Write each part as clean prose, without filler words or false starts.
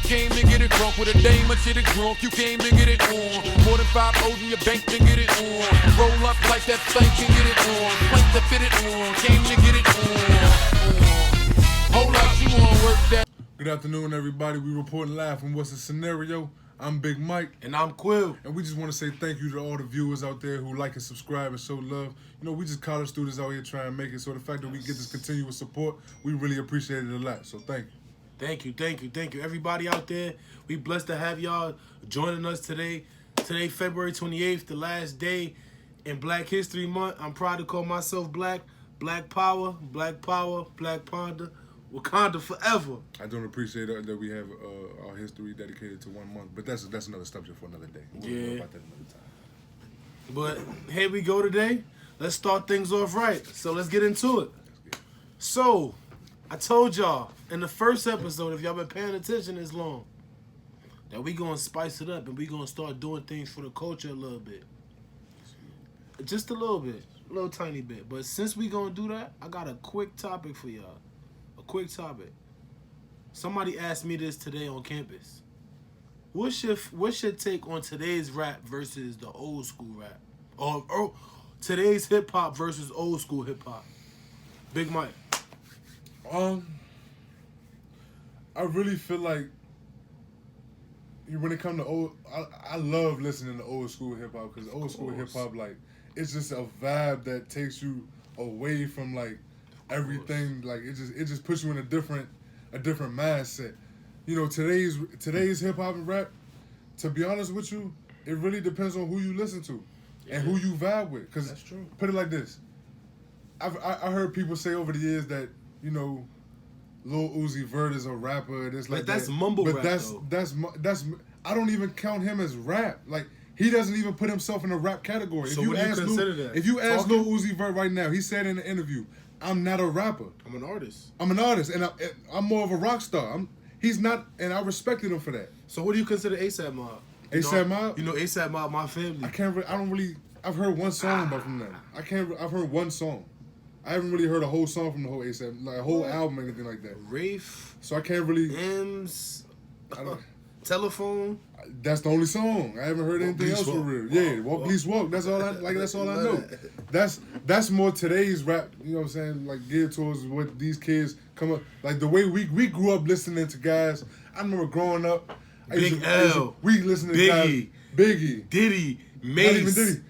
came to get it drunk with a dame, shit it drunk. You came to get it on. More than 5 O's in your bank to get it on. Roll up like that thing can get it on. Plank to fit it on. Came to get it on. Hold up, you wanna work that? Good afternoon, everybody. We reporting live from What's the Scenario. I'm Big Mike. And I'm Quil. And we just want to say thank you to all the viewers out there who like and subscribe and show love. You know, we just college students out here trying to make it. So the fact that we get this continuous support, we really appreciate it a lot. So thank you. Thank you. Everybody out there, we blessed to have y'all joining us today. Today, February 28th, the last day in Black History Month. I'm proud to call myself Black. Black Power, Black Panda. Wakanda forever. I don't appreciate that we have our history dedicated to 1 month, but that's another subject for another day. We'll worry about that another time. But here we go today. Let's start things off right. So let's get into it. So, I told y'all in the first episode, if y'all been paying attention this long, that we gonna spice it up and we gonna start doing things for the culture a little bit. Just a little bit. A little tiny bit. But since we gonna do that, I got a quick topic for y'all. Quick topic. Somebody asked me this today on campus. What's your take on today's rap versus the old school rap? Or today's hip hop versus old school hip hop? Big Mike. I really feel like when it comes to old, I love listening to old school hip hop because old school hip hop, like, it's just a vibe that takes you away from like everything. Like it just puts you in a different mindset. You know, today's hip hop and rap, to be honest with you, it really depends on who you listen to and who you vibe with. Cause that's true. Put it like this. I heard people say over the years that, you know, Lil Uzi Vert is a rapper. That's mumble rap. But that's I don't even count him as rap. Like, he doesn't even put himself in a rap category. So what do you consider that? If you ask Lil Uzi Vert right now, he said in an interview, I'm not a rapper. I'm an artist. And I'm more of a rock star. He's not, and I respected him for that. So what do you consider A$AP Mob? Mob? You know A$AP Mob, my family. I've heard one song from them. I've heard one song. I haven't really heard a whole song from the whole A$AP, like a whole album or anything like that. Rafe. So I can't really. M's. Telephone. That's the only song. I haven't heard anything else for real. Walk, please walk. That's all I know. That's more today's rap, you know what I'm saying? Like geared towards what these kids come up, like the way we grew up listening to guys. I remember growing up, we listening to guys, Biggie, Diddy, Mace. Not even Diddy.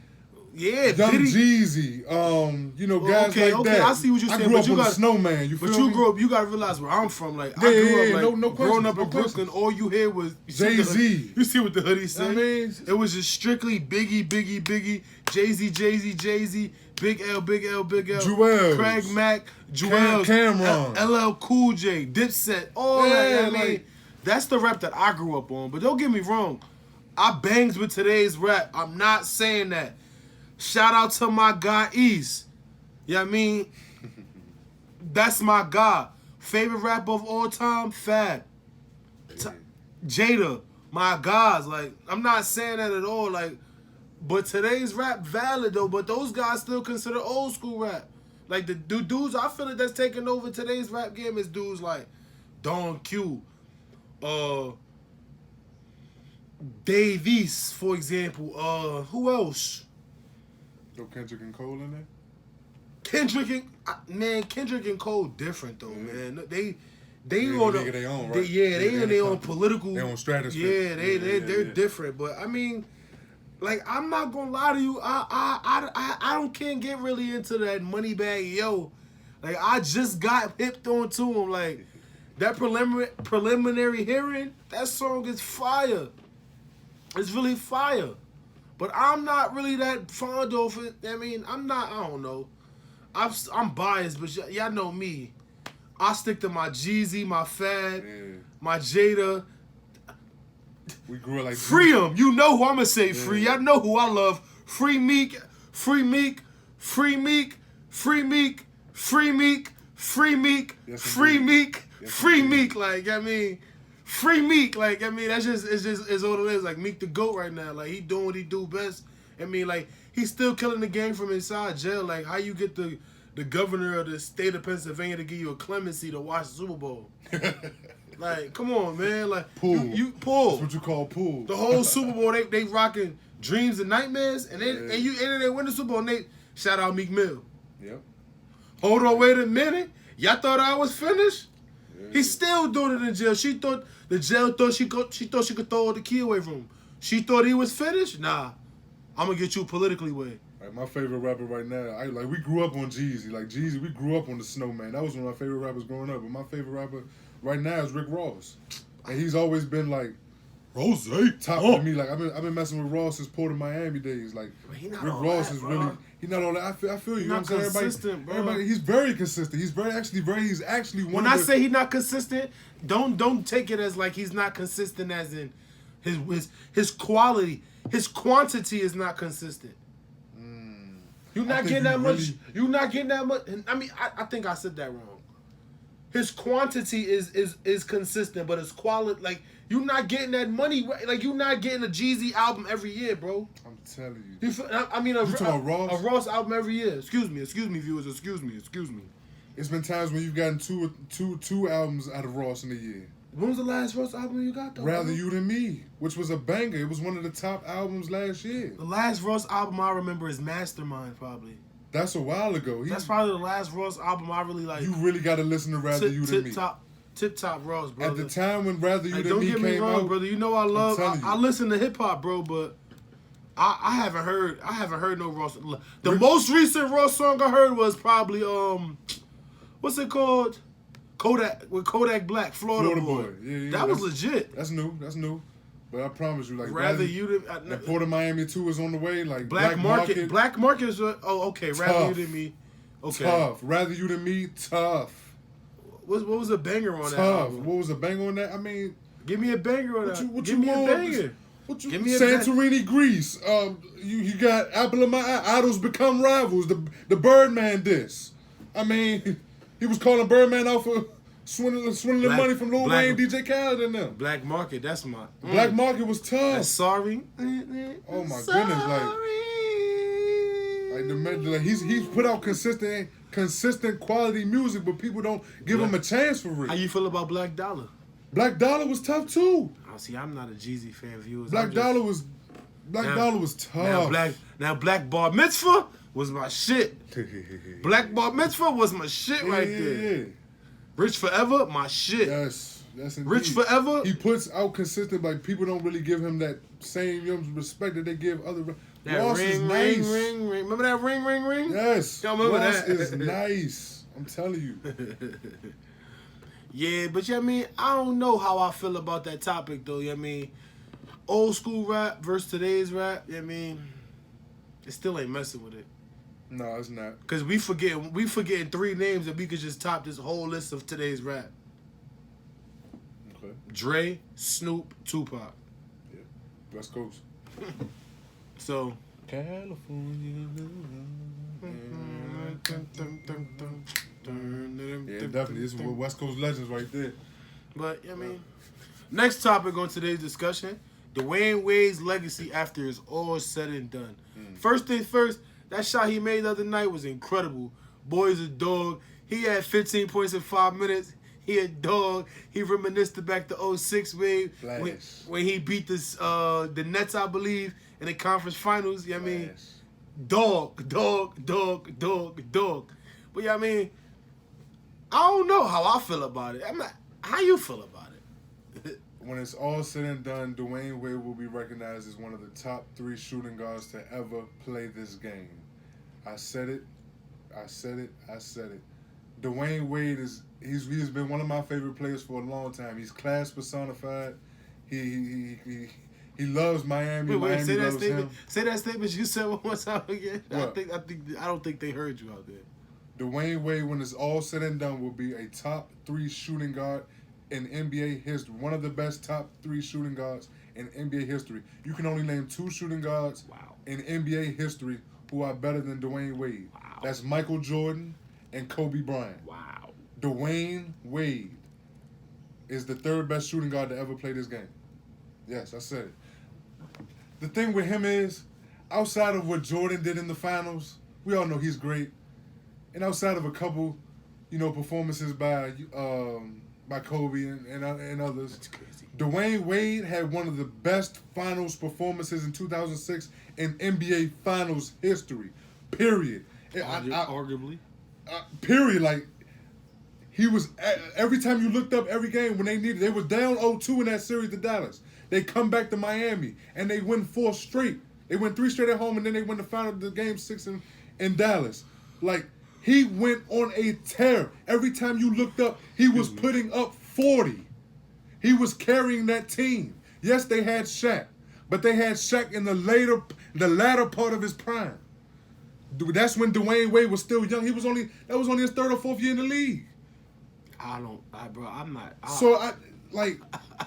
Yeah, Young Diddy. Jeezy, you know, guys like that. I see what you're saying. I grew up on the Snowman. You feel me? You grew up. You gotta realize where I'm from. Like I grew up, no growing up in Brooklyn. All you hear was Jay-Z. You see what the hoodie said? I mean, it was just strictly Biggie, Jay-Z, Big L, Jewel, Craig Mack, Jewel, Cameron, LL Cool J, Dipset, all that. I mean, that's the rap that I grew up on. But don't get me wrong, I bangs with today's rap. I'm not saying that. Shout out to my guy East. You know what I mean? That's my guy. Favorite rapper of all time, Fab. Jada, my guys. Like, I'm not saying that at all. Like, but today's rap valid though. But those guys still consider old school rap. Like the dudes, I feel like that's taking over today's rap game is dudes like Don Q, Dave East, for example. Who else? Kendrick and Cole in there? Kendrick and Cole different though, man. They on their own, right? They in their own political. Their own stratosphere. Yeah, they're different. But I mean, like, I'm not gonna lie to you. I can't get really into that Moneybag Yo. Like, I just got hipped onto him. Like, that preliminary hearing, that song is fire. It's really fire. But I'm not really that fond of it. I mean, I don't know. I'm biased, but y'all know me. I stick to my Jeezy, my Fad, my Jada. We grew up like Free 'em. You know who I'm going to say free. Y'all know who I love. Free Meek, free Meek, free Meek, free Meek, free Meek, free Meek, free Meek, free Meek. Like, I mean... Free Meek, like, I mean, that's just all it is. Like, Meek the GOAT right now. Like, he doing what he do best. I mean, like, he's still killing the game from inside jail. Like, how you get the governor of the state of Pennsylvania to give you a clemency to watch the Super Bowl? Like, come on, man. Like, Pool. you pull. That's what you call pool. The whole Super Bowl, they rocking dreams and nightmares, and then they win the Super Bowl. And they shout out Meek Mill. Yep. Hold on, wait a minute. Y'all thought I was finished? Yeah. He's still doing it in jail. She thought the jail thought she could throw the key away from him. She thought he was finished. Nah, I'm gonna get you politically way. Like my favorite rapper right now, we grew up on Jeezy. Like Jeezy, we grew up on the Snowman. That was one of my favorite rappers growing up. But my favorite rapper right now is Rick Ross, and he's always been like Rose top to me. Like I've been messing with Ross since Port of Miami days. Like Rick Ross is really he's not all that. I feel you. You know what I'm saying? Everybody, he's very consistent. He's actually one. When I say he's not consistent, don't take it as like he's not consistent as in his quality. His quantity is not consistent. You're not getting that much. You're not getting that much. I mean, I think I said that wrong. His quantity is consistent, but his quality, like, you're not getting that money. Like, you're not getting a Jeezy album every year, bro. I'm telling you. I mean, a Ross album every year. Excuse me, viewers. Excuse me. It's been times when you've gotten two albums out of Ross in a year. When was the last Ross album you got, though? Rather You Than Me, which was a banger. It was one of the top albums last year. The last Ross album I remember is Mastermind, probably. That's a while ago. That's probably the last Ross album I really like. You really got to listen to Rather You Than Me. Tip top Ross, brother. At the time when Rather You Than Me came out. Don't get me wrong, brother. You know I listen to hip hop, bro, but I haven't heard no Ross. The most recent Ross song I heard was probably what's it called? Kodak Black, Florida Boy. Yeah, that was legit. That's new. But I promise you, like Rather You Than and Port of Miami 2 is on the way. Like Black Market is okay. Tough. Rather You Than Me. Okay. Tough. Rather You Than Me. Tough. What was a banger on that? Tough. Album? What was a banger on that? I mean, give me a banger on that. Give me a banger. Give me Santorini, Greece. You got Apple of My Eye. Idols Become Rivals. The Birdman diss. I mean, he was calling Birdman out for swindling money from Lil Wayne, DJ Khaled, and them. Black Market. That's my. Black Market was tough. That's Sorry. Oh my goodness! Like he's put out consistent quality music, but people don't give him a chance for it. How you feel about Black Dollar? Black Dollar was tough too. Oh, see, I'm not a Jeezy fan. Viewers. Black Dollar was tough. Now Black Bar Mitzvah was my shit. Black Bar Mitzvah was my shit right there. Yeah. Rich Forever, my shit. Yes, indeed. Rich Forever. He puts out consistent, like people don't really give him that same respect that they give other. That Ross is nice. ring. Remember that ring? Yes. Y'all remember Ross that? is nice. I'm telling you. Yeah, but I mean, I don't know how I feel about that topic though. I mean, old school rap versus today's rap. I mean, it still ain't messing with it. No, it's not. Cause we forgetting 3 names that we could just top this whole list of today's rap. Okay. Dre, Snoop, Tupac. Yeah. West Coast. So. California. Yeah, definitely. This is West Coast legends right there. But I mean, next topic on today's discussion: Dwyane Wade's legacy after it's all said and done. First thing first. That shot he made the other night was incredible. Boy's a dog. He had 15 points in 5 minutes. He a dog. He reminisced back to 06 wave when he beat the Nets, I believe, in the conference finals. You know what I mean? Dog. But I mean, I don't know how I feel about it. How you feel about it? When it's all said and done, Dwyane Wade will be recognized as one of the top 3 shooting guards to ever play this game. I said it. Dwyane Wade he's been one of my favorite players for a long time. He's class personified. He loves Miami. Miami say that loves statement. him. Say that statement you said one more time again. What? I don't think they heard you out there. Dwyane Wade, when it's all said and done, will be a top 3 shooting guard in NBA history. One of the best top 3 shooting guards in NBA history. You can only name 2 shooting guards in NBA history who are better than Dwyane Wade. Wow. That's Michael Jordan and Kobe Bryant. Wow. Dwyane Wade is the 3rd best shooting guard to ever play this game. Yes, I said it. The thing with him is, outside of what Jordan did in the finals, we all know he's great. And outside of a couple, performances by by Kobe and others. That's crazy. Dwyane Wade had one of the best finals performances in 2006 in NBA Finals history. Period. Arguably. Period. Like, he was, every time you looked up every game when they were down 0-2 in that series to Dallas. They come back to Miami and they win 4 straight. They win 3 straight at home and then they win the game 6 in Dallas. Like, he went on a tear. Every time you looked up, he was putting up 40. He was carrying that team. Yes, they had Shaq, but they had Shaq in the latter part of his prime. That's when Dwyane Wade was still young. That was only his 3rd or 4th year in the league.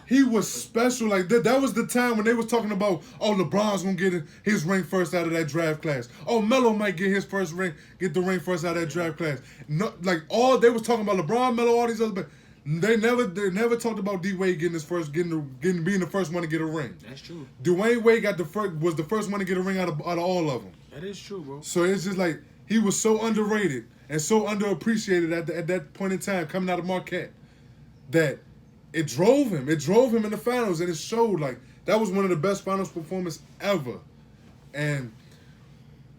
He was special. Like, that was the time when they was talking about, oh, LeBron's gonna get his ring first out of that draft class. Oh, Melo might get the ring first out of that draft class. No, like, all they was talking about LeBron, Melo, all these other, but they never talked about D Wade being the first one to get a ring. That's true. Dwyane Wade was the first one to get a ring out of all of them. That is true, bro. So it's just like, he was so underrated and so underappreciated at that point in time coming out of Marquette that it drove him. It drove him in the finals, and it showed. Like, that was one of the best finals performances ever. And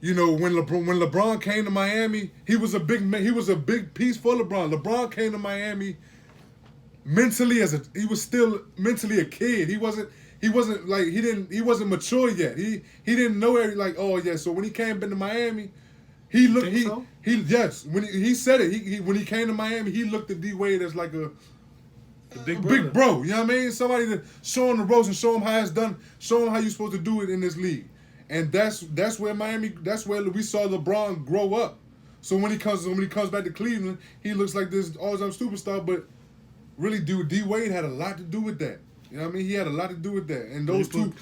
you know, when LeBron came to Miami, he was a big piece for LeBron. LeBron came to Miami he was still mentally a kid. He wasn't mature yet. He didn't know oh yeah. So when he came into Miami, when he said it, when he came to Miami, he looked at D Wade as like a big bro. You know what I mean? Somebody to show him the ropes and show him how it's done, show him how you're supposed to do it in this league. And that's where we saw LeBron grow up. So when he comes back to Cleveland, he looks like this all-time superstar, but really, D Wade had a lot to do with that. You know what I mean? He had a lot to do with that. And those two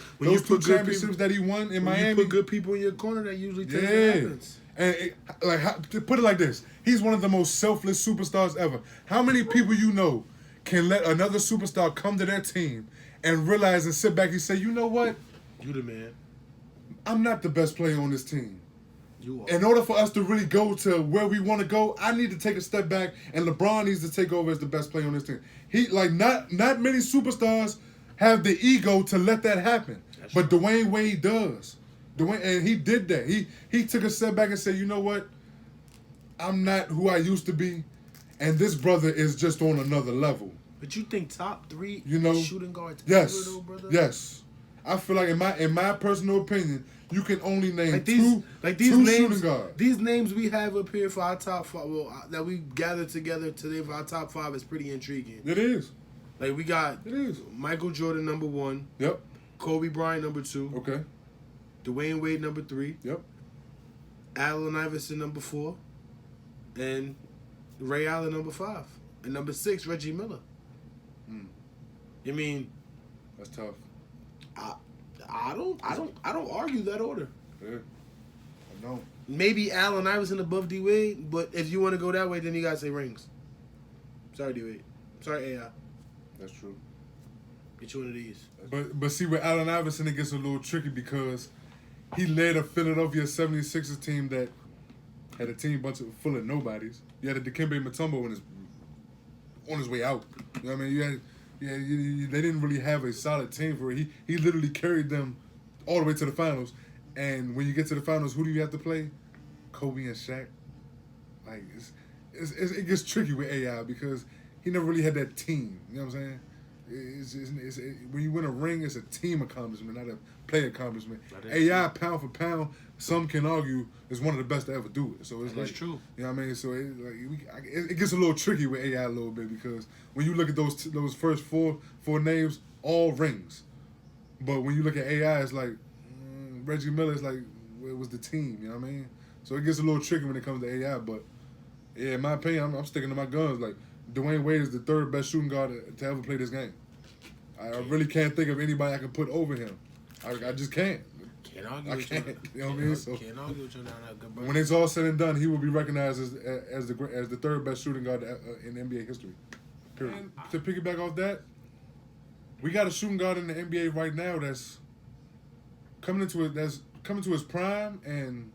championships that he won in Miami. When you put good people in your corner, that usually tends to happen. And to put it like this, he's one of the most selfless superstars ever. How many people you know can let another superstar come to their team and realize and sit back and say, you know what? You the man. I'm not the best player on this team. You are. In order for us to really go to where we want to go, I need to take a step back, and LeBron needs to take over as the best player on this team. Not many superstars have the ego to let that happen, but Dwyane Wade does. And he did that. He took a step back and said, you know what? I'm not who I used to be, and this brother is just on another level. But you think top 3 shooting guards? Yes, ever, though, brother? Yes. I feel like in my personal opinion, you can only name two names, shooting guards. These names we have up here for our top 5, that we gathered together today for our top 5 is pretty intriguing. It is. Like, we got Michael Jordan number 1. Yep. Kobe Bryant number 2. Okay. Dwyane Wade number 3. Yep. Allen Iverson number 4. And Ray Allen number 5. And number 6, Reggie Miller. I mean, that's tough. I don't argue that order. Yeah, I know. Maybe Allen Iverson above D Wade, but if you want to go that way, then you gotta say rings. Sorry, D Wade. Sorry, AI. That's true. Get you one of these. But see, with Allen Iverson, it gets a little tricky because he led a Philadelphia 76ers team that had a team full of nobodies. You had a Dikembe Mutombo on his way out. You know what I mean? They didn't really have a solid team for it. He literally carried them all the way to the finals. And when you get to the finals, who do you have to play? Kobe and Shaq. Like, it gets tricky with AI because he never really had that team. You know what I'm saying? When you win a ring, it's a team accomplishment, not a play accomplishment. AI, pound for pound, some can argue is one of the best to ever do it. So it's true. You know what I mean? So it gets a little tricky with AI a little bit because when you look at those first four names, all rings. But when you look at AI, it's like Reggie Miller is like it was the team. You know what I mean? So it gets a little tricky when it comes to AI. But yeah, in my opinion, I'm sticking to my guns. Like Dwyane Wade is the 3rd best shooting guard to ever play this game. I really can't think of anybody I can put over him. I just can't. Can't argue with you. You know what I mean? So can't argue with you now, good brother. When it's all said and done, he will be recognized as the 3rd best shooting guard in NBA history. Period. And to piggyback off that, we got a shooting guard in the NBA right now that's coming to his prime, and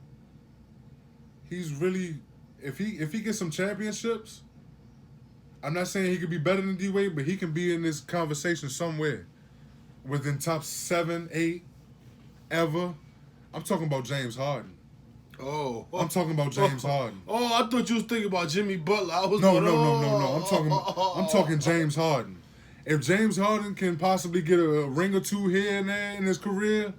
he's really if he gets some championships, I'm not saying he could be better than D-Wade, but he can be in this conversation somewhere within top 7, 8 ever. I'm talking about James Harden. I'm talking about James Harden. Oh, I thought you was thinking about Jimmy Butler. I was No. I'm talking James Harden. If James Harden can possibly get a ring or two here and there in his career,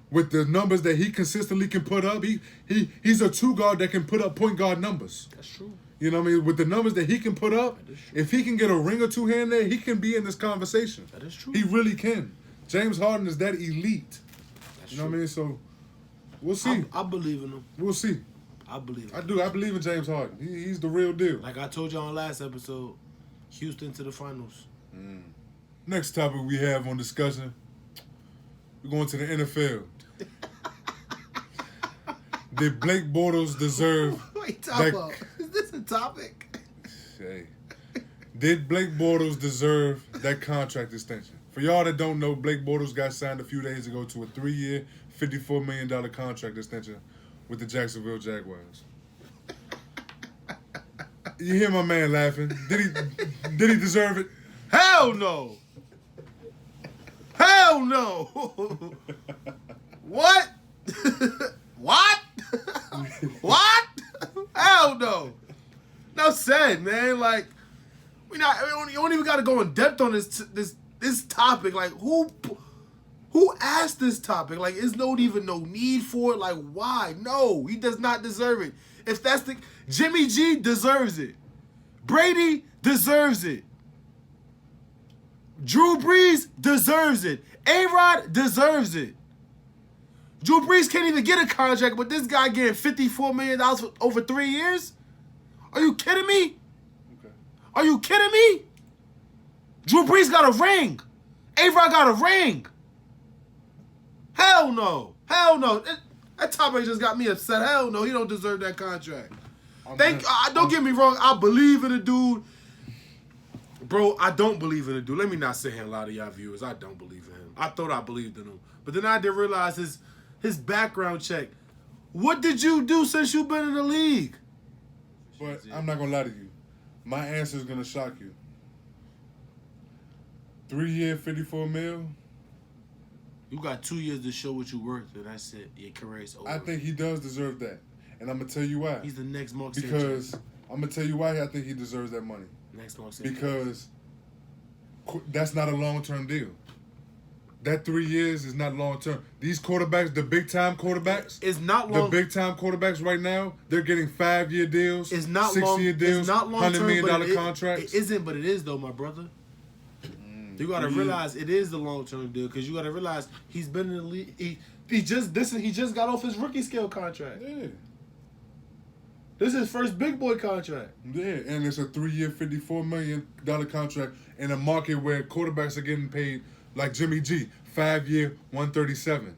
with the numbers that he consistently can put up, he's a two guard that can put up point guard numbers. That's true. You know what I mean? With the numbers that he can put up, if he can get a ring or two here and there, he can be in this conversation. That is true. He really can. James Harden is that elite. That's you know what I mean? So we'll see. I believe in him. We'll see. I believe. I do. I believe in James Harden. He's the real deal. Like I told you on last episode, Houston to the finals. Next topic we have on discussion, we're going to the NFL. Did Blake Bortles deserve... Wait, about. Is this a topic? Hey. Did Blake Bortles deserve that contract extension? For y'all that don't know, Blake Bortles got signed a few days ago to a 3-year, $54 million contract extension with the Jacksonville Jaguars. You hear my man laughing. Did he deserve it? Hell no! Hell no! What? What? What? Hell no! No said, man. Like we don't even got to go in depth on this topic. Like who asked this topic? Like is no need for it. Like why? No, he does not deserve it. If that's the Jimmy G deserves it. Brady deserves it. Drew Brees deserves it. A-Rod deserves it. Drew Brees can't even get a contract, but this guy getting $54 million for over 3 years? Are you kidding me? Okay. Are you kidding me? Drew Brees got a ring. A-Rod got a ring. Hell no. Hell no. That topic just got me upset. Hell no. He don't deserve that contract. Don't get me wrong. I believe in the dude. Bro, I don't believe in the dude. Let me not sit here and lie to y'all viewers. I don't believe in him. I thought I believed in him. But then I did realize his background check. What did you do since you've been in the league? But I'm not going to lie to you. My answer is going to shock you. 3-year, $54 million. You got 2 years to show what you worth, and that's it. Your career's over. I think he does deserve that. And I'm going to tell you why. He's the next Mark Because I'm going to tell you why I think he deserves that money. Next Mark Because that's not a long-term deal. That 3 years is not long-term. These quarterbacks, the big-time quarterbacks, it's not long. The big-time quarterbacks right now, they're getting 5-year deals, it's not 6-year deals, it's not long $100 million contracts. It isn't, but it is though, my brother. You gotta realize it is the long-term deal because you gotta realize he's been in the league. He just got off his rookie scale contract. Yeah. This is his first big boy contract. Yeah, and it's a 3-year, $54 million contract in a market where quarterbacks are getting paid like Jimmy G, 5-year, $137.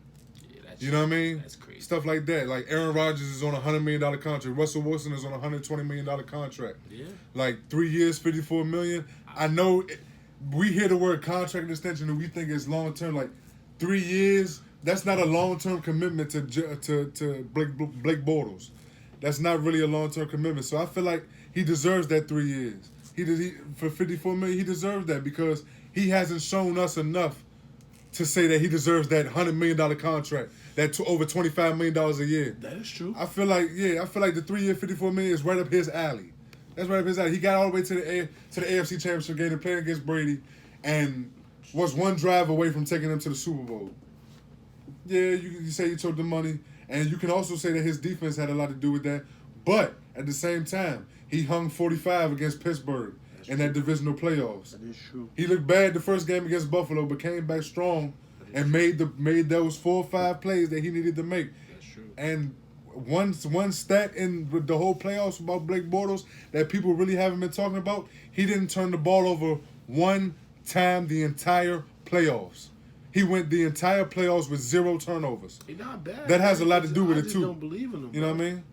Yeah, you know what I mean? That's crazy. Stuff like that. Like Aaron Rodgers is on a $100 million contract. Russell Wilson is on a $120 million contract. Yeah. Like 3 years, $54 million. I know we hear the word contract extension and we think it's long term. Like 3 years, that's not a long term commitment to Blake Bortles. That's not really a long-term commitment. So I feel like he deserves that 3 years. For $54 million, he deserves that because he hasn't shown us enough to say that he deserves that $100 million contract, that over $25 million a year. That is true. I feel like the 3-year, $54 million is right up his alley. That's right up his alley. He got all the way to the AFC Championship game and played against Brady, and was one drive away from taking them to the Super Bowl. Yeah, you say he took the money. And you can also say that his defense had a lot to do with that. But at the same time, he hung 45 against Pittsburgh in that divisional playoffs. That is true. He looked bad the first game against Buffalo, but came back strong and made those 4 or 5 plays that he needed to make. That's true. And one stat in the whole playoffs about Blake Bortles that people really haven't been talking about, he didn't turn the ball over one time the entire playoffs. He went the entire playoffs with 0 turnovers. He's not bad. That has a lot to do with it, too. I just don't believe in him. You know what I mean?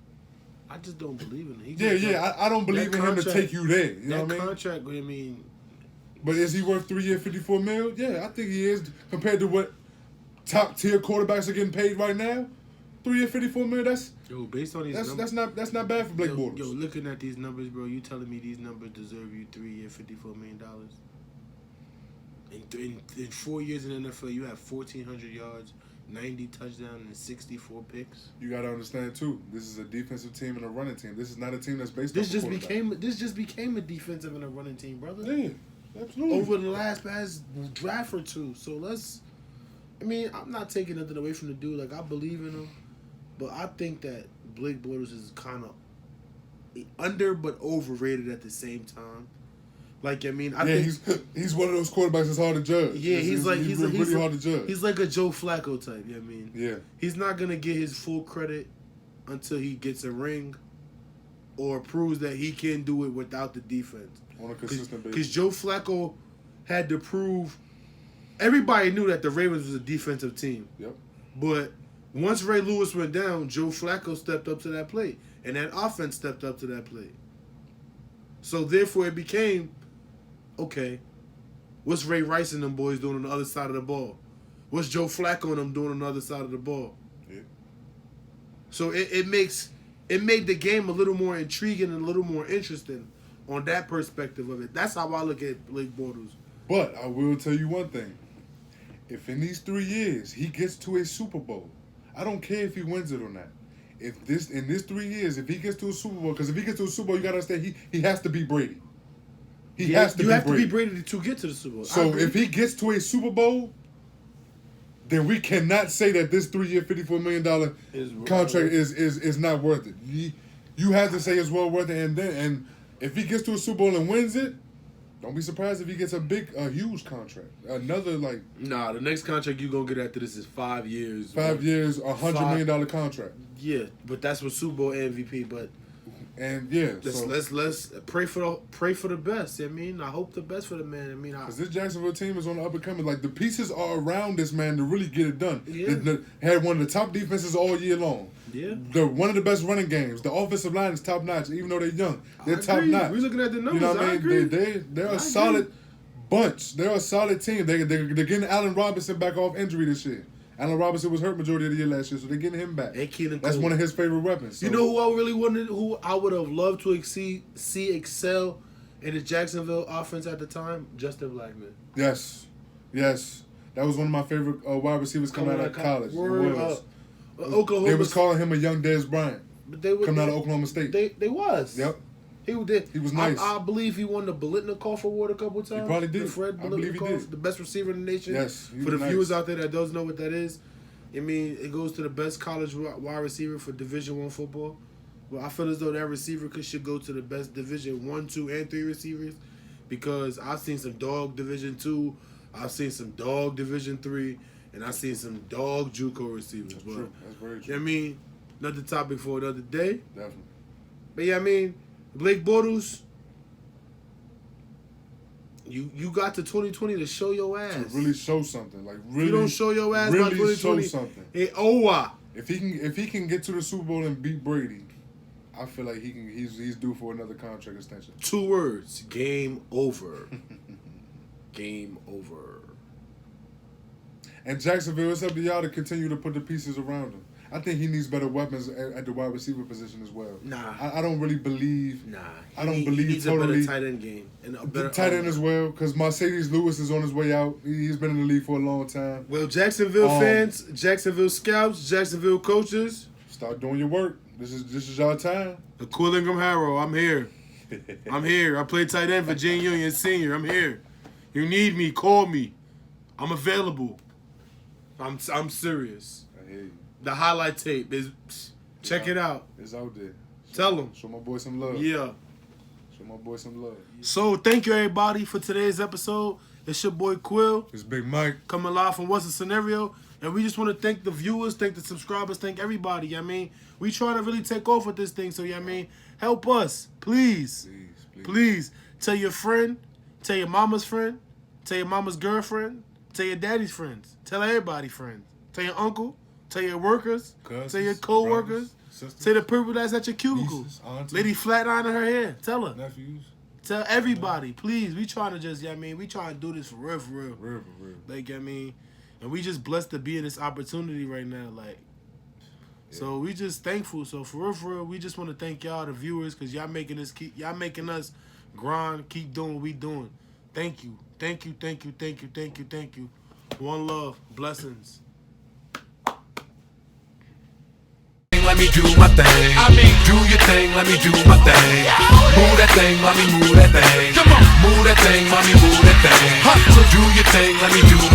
I just don't believe in him. I don't believe in him to take you there. You know what I mean? That contract, I mean... But is he worth 3 years, $54 million? Yeah, I think he is. Compared to what top-tier quarterbacks are getting paid right now, 3 year, $54 million. Based on these numbers, that's not bad for Blake Bortles. Yo, looking at these numbers, bro, you telling me these numbers deserve you 3 year, $54 million? In 4 years in the NFL, you have 1,400 yards, 90 touchdowns, and 64 picks. You gotta understand too. This is a defensive team and a running team. This is not a team that's based. This just became a defensive and a running team, brother. Yeah, absolutely. Over the past draft or two. So I'm not taking nothing away from the dude. Like, I believe in him, but I think that Blake Bortles is kind of under but overrated at the same time. Like, I think he's one of those quarterbacks that's hard to judge. Yeah, he's really hard to judge. He's like a Joe Flacco type. Yeah. He's not gonna get his full credit until he gets a ring or proves that he can do it without the defense On a consistent basis. Because Joe Flacco had to prove. Everybody knew that the Ravens was a defensive team. Yep. But once Ray Lewis went down, Joe Flacco stepped up to that plate, and that offense stepped up to that plate. So therefore, it became. Okay, what's Ray Rice and them boys doing on the other side of the ball? What's Joe Flacco and them doing on the other side of the ball? Yeah. So it made the game a little more intriguing and a little more interesting on that perspective of it. That's how I look at Blake Bortles. But I will tell you one thing. If in these 3 years he gets to a Super Bowl, I don't care if he wins it or not. In this 3 years, if he gets to a Super Bowl, because if he gets to a Super Bowl, you gotta understand he has to beat Brady. You have to be Brady to get to the Super Bowl. So if he gets to a Super Bowl, then we cannot say that this 3 year, $54 million contract is not worth it. You have to say it's well worth it, and if he gets to a Super Bowl and wins it, don't be surprised if he gets a huge contract. Another the next contract you're gonna get after this is 5 years. 5 years, $100 million contract. Yeah, but that's with Super Bowl MVP. But let's pray for the best. I hope the best for the man. Because this Jacksonville team is on the up and coming. Like, the pieces are around this man to really get it done. Yeah. They had one of the top defenses all year long. Yeah. They're one of the best running games. The offensive line is top notch, even though they're young. They're top notch. We're looking at the numbers. You know what I mean? Agree. They're a solid bunch. They're a solid team. They're getting Allen Robinson back off injury this year. Allen Robinson was hurt majority of the year last year, so they're getting him back. That's one of his favorite weapons. So. You know who I would have loved to see excel in the Jacksonville offense at the time? Justin Blackman. Yes. That was one of my favorite wide receivers coming out of college. Oklahoma. They was calling him a young Dez Bryant. But coming out of Oklahoma State. They was. Yep. He did. He was nice. I believe he won the Biletnikoff Award a couple of times. He probably did. The Fred I believe he did. The best receiver in the nation. Yes. For the viewers out there that doesn't know what that is, it goes to the best college wide receiver for Division I football. Well, I feel as though that receiver should go to the best Division I, 2, and 3 receivers, because I've seen some dog Division 2, I've seen some dog Division 3, and I've seen some dog JUCO receivers. That's true. That's very true. Another topic for another day. Definitely. But Blake Bortles, you got to 2020 to show your ass. To really show something. Like, really. You don't show your ass really by 2020. Show something. If he can get to the Super Bowl and beat Brady, I feel like he's due for another contract extension. 2 words. Game over. Game over. And Jacksonville, it's up to y'all to continue to put the pieces around him. I think he needs better weapons at the wide receiver position as well. Nah. I don't really believe. Nah. He needs totally a better tight end game. And a better tight end as well, because Mercedes Lewis is on his way out. He's been in the league for a long time. Well, Jacksonville fans, Jacksonville scouts, Jacksonville coaches, start doing your work. This is your time. The Quil Harrow, I'm here. I'm here. I play tight end for Jane Union Senior. I'm here. You need me, call me. I'm available. I'm serious. I hear you. The highlight tape is. Check it out. It's out there. Tell them. Show my boy some love. Yeah. Show my boy some love. So thank you everybody for today's episode. It's your boy Quil. It's Big Mike. Coming live from What's the Scenario. And we just want to thank the viewers, thank the subscribers, thank everybody. We trying to really take off with this thing. So help us. Please. Please. Tell your friend. Tell your mama's friend. Tell your mama's girlfriend. Tell your daddy's friends. Tell everybody friends. Tell your uncle. Tell your workers. Cousins, tell your co-workers. Tell the people that's at your cubicle. Nieces, aunties, Lady flat ironing her hair. Tell her. Nephews. Tell everybody. Please. We trying to just, we trying to do this for real, for real. Real, for real. And we just blessed to be in this opportunity right now. So we just thankful. So for real, we just want to thank y'all, the viewers, because y'all making us grind, keep doing what we doing. Thank you. One love, blessings. Let me do my thing. Do your thing, let me do my thing. Move that thing, mommy, move that thing. Come on, move that thing, mommy, move that thing. Hustle, do your thing, let me do